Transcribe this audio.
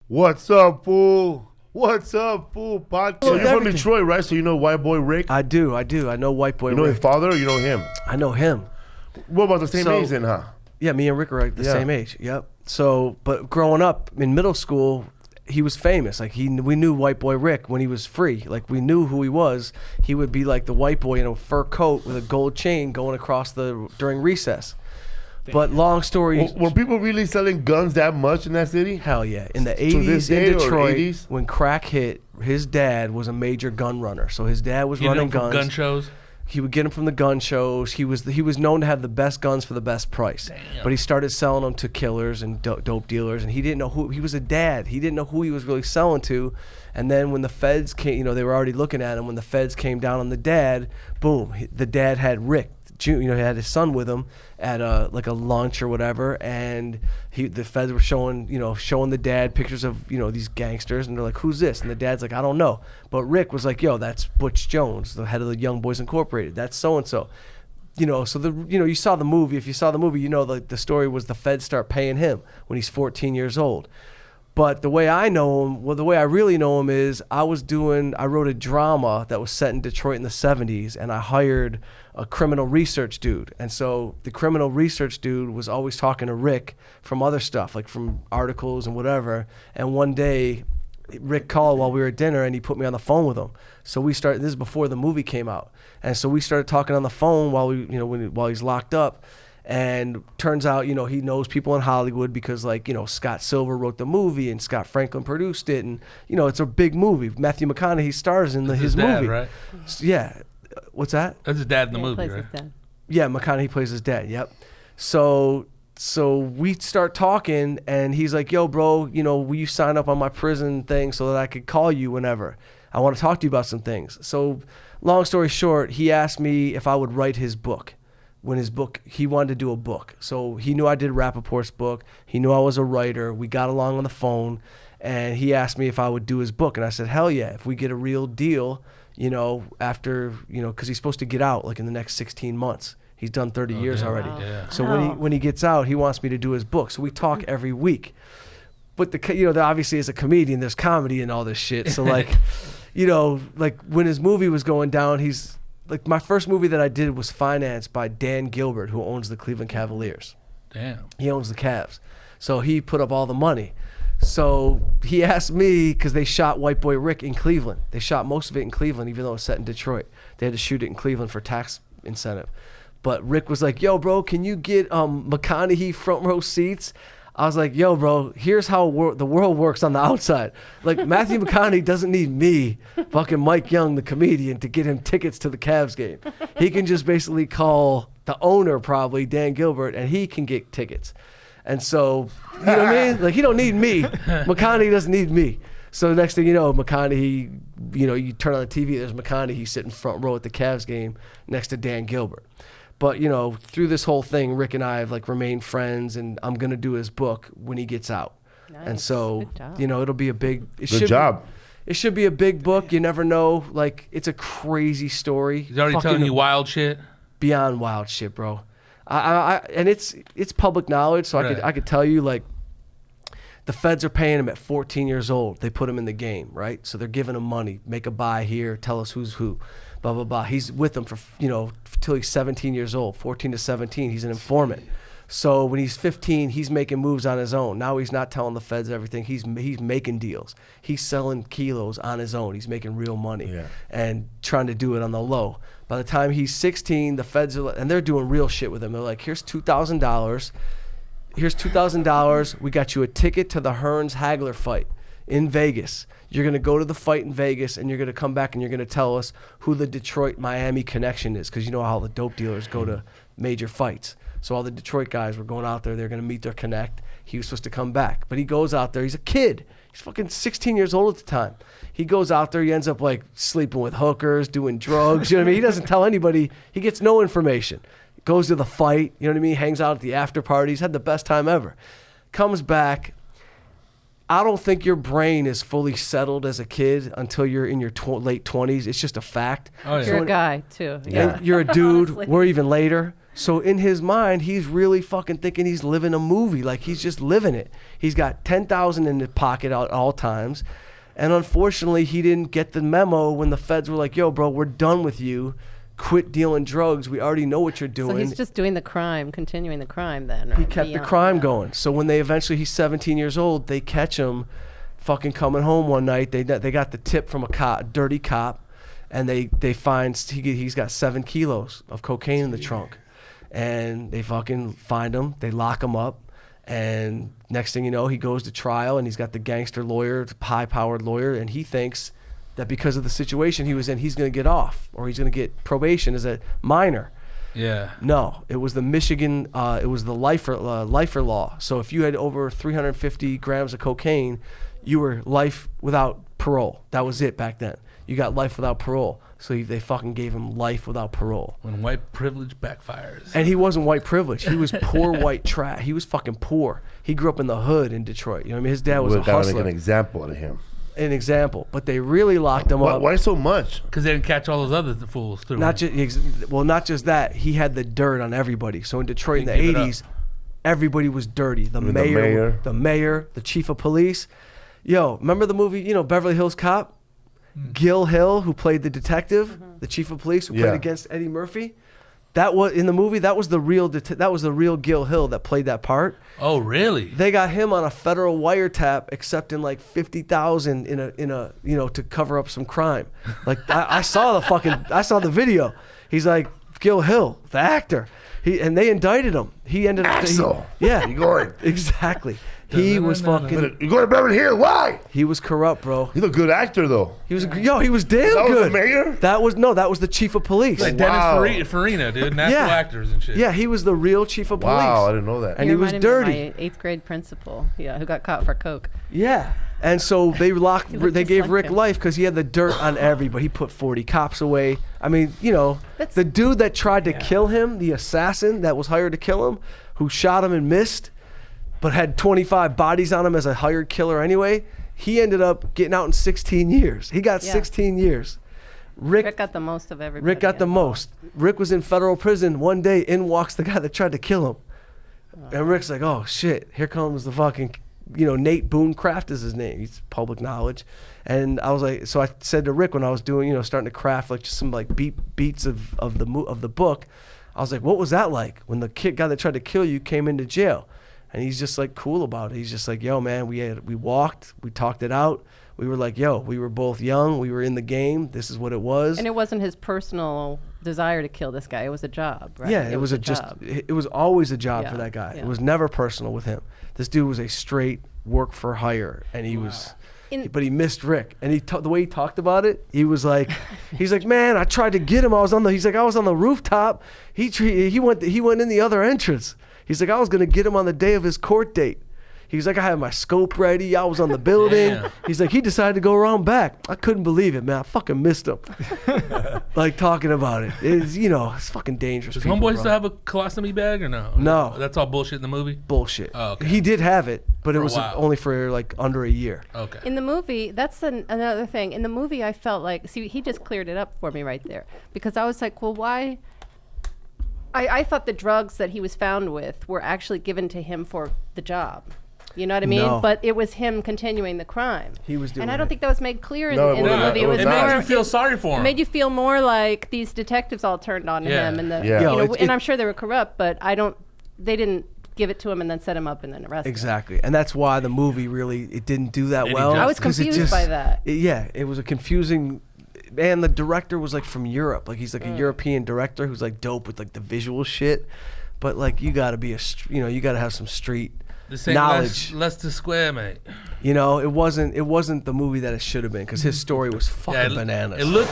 What's up, fool? What's up, fool? Podcast. So you're from Everything. Detroit, right? So you know White Boy Rick? I do. I know White Boy You know Rick. his father or you know him? I know him. What about the same So- age then, huh? Yeah, me and Rick are like the Yeah. same age. Yep. So, but growing up in middle school, he was famous. Like we knew White Boy Rick when he was free. Like we knew who he was. He would be like the white boy in a fur coat with a gold chain going across during recess. But long story. Were people really selling guns that much in that city? Hell yeah. In the To this 80s in day or Detroit, 80s? when crack hit, his dad was a major gun runner. So his dad was You know running from guns. gun shows. He would get them from the gun shows. He was known to have the best guns for the best price. Damn. But he started selling them to killers and dope dealers, and he didn't know who he was. A dad. He didn't know who he was really selling to. And then when the feds came, they were already looking at him. When the feds came down on the dad, boom, the dad had Rick. He had his son with him at like a lunch or whatever, and the feds were showing the dad pictures of these gangsters, and they're like, "Who's this?" And the dad's like, "I don't know." But Rick was like, "Yo, that's Butch Jones, the head of the Young Boys Incorporated. That's so and so." So you saw the movie. If you saw the movie, the story was the feds start paying him when he's 14 years old. But the way I know him, the way I really know him is I wrote a drama that was set in Detroit in the 70s, and I hired a criminal research dude. And so the criminal research dude was always talking to Rick from other stuff, like from articles and whatever. And one day, Rick called while we were at dinner, and he put me on the phone with him. So this is before the movie came out. And so we started talking on the phone while he's locked up. And turns out, he knows people in Hollywood because, Scott Silver wrote the movie and Scott Franklin produced it. And, it's a big movie. Matthew McConaughey stars in his dad, movie. Right? Yeah. What's that? That's his dad in the movie, plays right? his dad. Yeah, McConaughey plays his dad. Yep. So we start talking, and he's like, "Yo, bro, will you sign up on my prison thing so that I could call you whenever? I want to talk to you about some things." So long story short, he asked me if I would write his book. He wanted to do a book. So he knew I did Rappaport's book. He knew I was a writer. We got along on the phone, and he asked me if I would do his book. And I said, hell yeah, if we get a real deal, after, because he's supposed to get out like in the next 16 months. He's done 30 years already. Wow. Yeah. So when he gets out, he wants me to do his book. So we talk every week. But obviously as a comedian, there's comedy and all this shit. So like when his movie was going down, my first movie that I did was financed by Dan Gilbert, who owns the Cleveland Cavaliers. Damn. He owns the Cavs. So he put up all the money. So he asked me, because they shot White Boy Rick in Cleveland. They shot most of it in Cleveland, even though it was set in Detroit. They had to shoot it in Cleveland for tax incentive. But Rick was like, "Yo, bro, can you get McConaughey front row seats?" I was like, "Yo, bro, here's how the world works on the outside. Like, Matthew McConaughey doesn't need me, fucking Mike Young, the comedian, to get him tickets to the Cavs game. He can just basically call the owner, probably, Dan Gilbert, and he can get tickets." And so, you know what I mean? Like, he don't need me. McConaughey doesn't need me. So next thing you know, McConaughey, you turn on the TV, there's McConaughey sitting front row at the Cavs game next to Dan Gilbert. But, through this whole thing, Rick and I have remained friends, and I'm going to do his book when he gets out. Nice. And so, Good job. it'll be a big... Good job. It should be a big book. You never know. It's a crazy story. He's already telling you wild shit. Beyond wild shit, bro. And it's public knowledge, so Right. I could tell you, the feds are paying him at 14 years old. They put him in the game, right? So they're giving him money. Make a buy here. Tell us who's who. Blah, blah, blah. He's with them for, till he's 17 years old. 14 to 17, he's an informant. So when he's 15, he's making moves on his own. Now he's not telling the feds everything. He's making deals. He's selling kilos on his own. He's making real money and trying to do it on the low. By the time he's 16, the feds and they're doing real shit with him. They're like, "Here's $2,000. Here's $2,000. We got you a ticket to the Hearns-Hagler fight in Vegas. You're going to go to the fight in Vegas, and you're going to come back, and you're going to tell us who the Detroit-Miami connection is," because you know how the dope dealers go to major fights. So all the Detroit guys were going out there. They're going to meet their connect. He was supposed to come back. But he goes out there. He's a kid. He's fucking 16 years old at the time. He goes out there. He ends up sleeping with hookers, doing drugs. You know what I mean? He doesn't tell anybody. He gets no information. Goes to the fight. You know what I mean? Hangs out at the after parties. Had the best time ever. Comes back. I don't think your brain is fully settled as a kid until you're in your late 20s. It's just a fact. Oh, yeah. You're a guy, too. And you're a dude. Honestly. We're even later. So in his mind, he's really fucking thinking he's living a movie. Like, he's just living it. He's got $10,000 in his pocket at all times. And unfortunately, he didn't get the memo when the feds were like, yo, bro, we're done with you. Quit dealing drugs. We already know what you're doing. So he's just doing the crime, continuing the crime then, right? He kept the crime going. So when he's 17 years old, they catch him fucking coming home one night. They got the tip from a dirty cop, and they find he's got 7 kilos of cocaine in the trunk. And they fucking find him. They lock him up. And next thing you know, he goes to trial, and he's got the gangster lawyer, the high-powered lawyer, and he thinks that because of the situation he was in, he's going to get off, or he's going to get probation as a minor. Yeah. No, it was the Michigan, it was the lifer law. So if you had over 350 grams of cocaine, you were life without parole. That was it back then. You got life without parole. So they fucking gave him life without parole. When white privilege backfires. And he wasn't white privilege. He was poor white trash. He was fucking poor. He grew up in the hood in Detroit. You know what I mean? His dad was a hustler. Make an example out of him. An example. But they really locked him up. Why so much? Because they didn't catch all those other fools too. Not just that. He had the dirt on everybody. So in Detroit in the 80s, everybody was dirty. The mayor, the chief of police. Yo, remember the movie, Beverly Hills Cop? Gil Hill, who played the detective, the chief of police, who played against Eddie Murphy. That was in the movie. That was the real Gil Hill that played that part. Oh, really? They got him on a federal wiretap, accepting like $50,000 in a to cover up some crime. Like I saw the video. He's like Gil Hill, the actor. And they indicted him. He ended up. Axel. Yeah. You going? Exactly. He was fucking. You going to Beverly Hills? Why? He was corrupt, bro. He's a good actor, though. He was he was damn that good. Was the mayor? That was the chief of police. Like Dennis Farina, dude. National actors and shit. Yeah, he was the real chief of police. Wow, I didn't know that. And he was dirty. Me of my 8th grade principal, who got caught for coke. Yeah. And so they they gave like Rick him. life because he had the dirt on everybody. He put 40 cops away. I mean, the dude that tried to kill him, the assassin that was hired to kill him, who shot him and missed, but had 25 bodies on him as a hired killer anyway, he ended up getting out in 16 years. He got 16 years. Rick got the most of everybody. Rick got the most. Rick was in federal prison. One day, in walks the guy that tried to kill him. And Rick's like, oh, shit, here comes the fucking... Nate Boonecraft is his name. He's public knowledge. And I was like, so I said to Rick when I was doing, starting to craft like just some like beats of the book, I was like, what was that like when the guy that tried to kill you came into jail? And he's just like cool about it. He's just like, yo, man, we walked, we talked it out. We were like, yo, we were both young. We were in the game. This is what it was. And it wasn't his personal desire to kill this guy. It was a job, right? Yeah, it was job. It was always a job for that guy. Yeah. It was never personal with him. This dude was a straight work for hire, and he was, but he missed Rick. And the way he talked about it, he was like, he's like, man, I tried to get him. I was on the rooftop. He went in the other entrance. He's like, I was gonna get him on the day of his court date. He's like, I had my scope ready. I was on the building. Damn. He's like, he decided to go around back. I couldn't believe it, man. I fucking missed him. Like talking about it. It's fucking dangerous. Does people, Homeboy bro. still have a colostomy bag or no? No. That's all bullshit in the movie? Bullshit. Oh, okay. He did have it, but it For a was while. only for like under a year. Okay. In the movie, that's another thing. In the movie, I felt like, he just cleared it up for me right there. Because I was like, well, why? I thought the drugs that he was found with were actually given to him for the job. You know what I mean? No. But it was him continuing the crime. He was doing And I don't it. think that was made clear in No, the it wasn't. movie. It was It not. made you feel sorry for It him. made you feel more like these detectives all turned on Yeah. him, and Yeah. Yo, and I'm sure they were corrupt, but they didn't give it to him and then set him up and then arrest him. Exactly. And that's why the movie it didn't do that Any well. justice. I was 'cause it confused by that. It was a confusing. And the director was like from Europe. Like he's like a European director who's like dope with like the visual shit. But like you got to be you got to have some street This ain't knowledge. Leicester Square, mate. It wasn't the movie that it should have been because his story was fucking bananas. It looked.